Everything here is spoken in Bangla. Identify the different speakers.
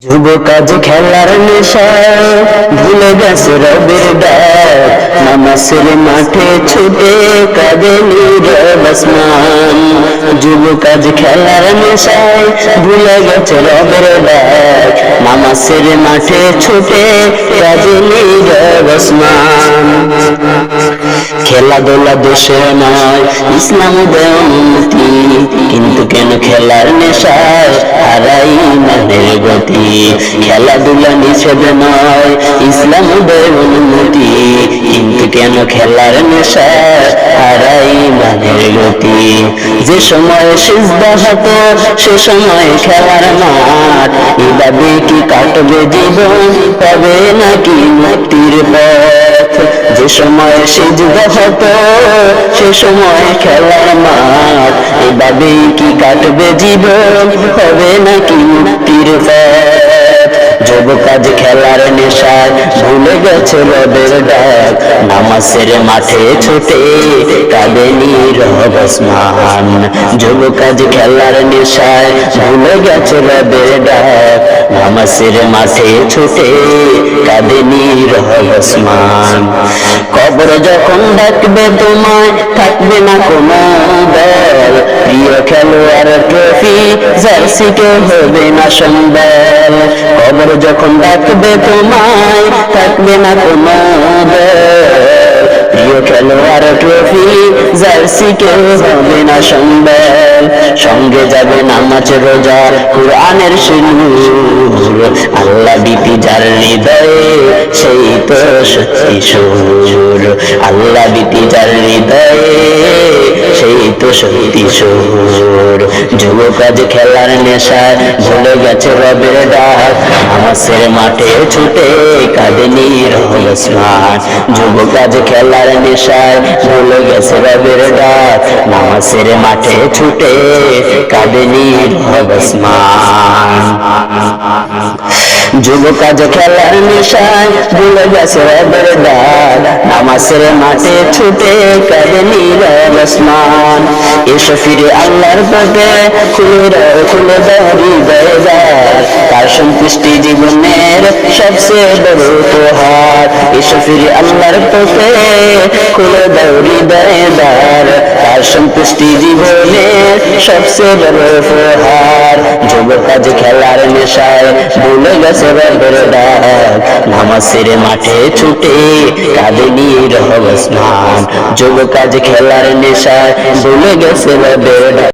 Speaker 1: যুবক আজ খেলার নেশায় ভুলে গেছে রবের ডাক, নামাজের মাঠে ছুটে কাঁদে নীরব আসমান। যুবক আজ খেলার নেশায় ভুলে গেছে রবের ডাক, নামাজের মাঠে ছুটে কাঁদে নীরব আসমান। খেলাধুলা দোষে নয়, ইসলাম দেয় অনুমতি, কিন্তু কেন খেলার নেশায় হারাই ইমানের গতি। খেলাধুলা নিষেধ নয়, ইসলাম দেয় অনুমতি, কিন্তু কেন খেলার নেশায় হারাই ইমানের গতি। যে সময় সিজদা হতো সে সময় খেলার মাঠ, এভাবে কি কাটবে জীবন, পাবে নাকি মুক্তির পথ। যে সময় সিজদা হতো সে সময় খেলার মাঠ, এভাবেই কি কাটবে জীবন, হবে নাকি মুক্তির পথ। যুবক আজ খেলার নেশায় ভুলে গেছে রবের ডাক, নামাজের মাঠে ছুটে কাঁদে নীরব আসমান। যুবক আজ খেলার নেশায় ভুলে গেছে রবের ডাক, নামাজের মাঠে ছুটে কাঁদে নীরব আসমান। কবর যখন ডাকবে তোমায় থাকবে না কোনো দল, প্রিয় খেলোয়াড় ট্রফি জার্সিকে হবে না সম্বল। কবর যখন ডাকবে তোমায় থাকবে না কোনো দল, প্রিয় খেলোয়াড় ট্রফি জার্সিকে হবে না সম্বল। সঙ্গে যাবে নামাজ রোজা কুরআনের সুর, আল্লাহ ভীতি যার হৃদয়ে সেই তো সত্যি সুর। আল্লাহ ভীতি যার হৃদয়ে সেই তো সত্যি সুর। যুবক আজ খেলার নেশায় ভুলে গেছে রবের ডাক, নামাজের মাঠে ছুটে কাঁদে নীরব আসমান। যুবক আজ খেলার নেশায় ভুলে গেছে রবের ডাক, নামাজের মাঠে ছুটে কাঁদে নীরব আসমান। যুবক আজ খেলার নেশায় ভুলে গেছে রবের ডাক, নামাজের মাঠে ছুটে কাঁদে নীরব আসমান। এসো ফিরে আল্লাহর পথে, খুলে দাও হৃদয় দ্বার, তার সন্তুষ্টি জীবনের সবচেয়ে বড় উপহার। এসো ফিরে আল্লাহর পথে, খুলে দাও হৃদয় দ্বার, তার সন্তুষ্টি জীবনের সবচেয়ে বড় উপহার। যুবক আজ খেলার নেশায় ভুলে গেছে রবের ডাক, নামাজের মাঠে ছুটে কাঁদে নীরব আসমান। যুবক আজ খেলার নেশায় ভুলে গেছে রবের ডাক।